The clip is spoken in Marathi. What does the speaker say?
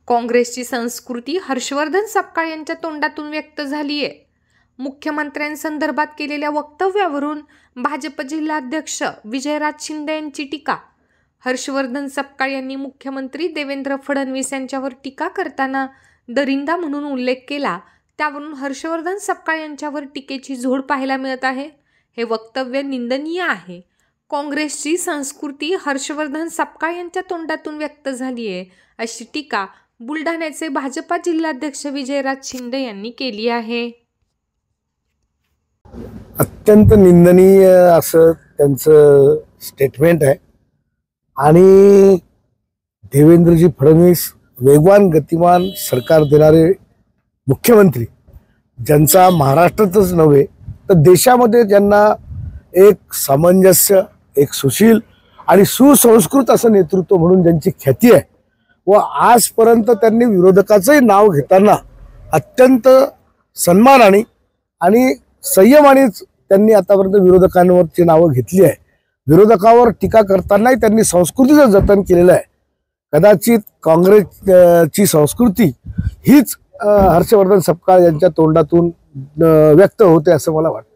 काँग्रेसची संस्कृती हर्षवर्धन सपकाळ यांच्या तोंडातून व्यक्त झाली आहे। मुख्यमंत्र्यांसंदर्भात केलेल्या वक्तव्यावरून भाजप जिल्हाध्यक्ष विजयराज शिंदे यांची टीका। हर्षवर्धन सपकाळ यांनी मुख्यमंत्री देवेंद्र फडणवीस यांच्यावर टीका करताना दरिंदा म्हणून उल्लेख केला। त्यावरून हर्षवर्धन सपकाळ यांच्यावर टीकेची झोड पाहायला मिळत आहे। हे वक्तव्य निंदनीय आहे। काँग्रेसची संस्कृती हर्षवर्धन सपकाळ यांच्या तोंडातून व्यक्त झाली आहे, अशी टीका बुलढाण्याचे भाजपा जिल्हाध्यक्ष विजयराज शिंदे यांनी केली आहे। अत्यंत निंदनीय असं त्यांचं स्टेटमेंट आहे आणि देवेंद्रजी फडणवीस वेगवान गतिमान सरकार देणारे मुख्यमंत्री, ज्यांचा महाराष्ट्रातच नव्हे तर देशामध्ये ज्यांना एक सामंजस्य, एक सुशील आणि सुसंस्कृत असं नेतृत्व म्हणून ज्यांची ख्याती आहे व आजपर्यंत त्यांनी विरोधकाचंही नाव घेताना अत्यंत सन्मानाने आणि संयमानेच त्यांनी आतापर्यंत विरोधकांवरची नावं घेतली आहे। विरोधकावर टीका करतानाही त्यांनी संस्कृतीचं जतन केलेलं आहे। कदाचित काँग्रेसची संस्कृती हीच हर्षवर्धन सपकाळ यांच्या तोंडातून व्यक्त होते असं मला वाटतं।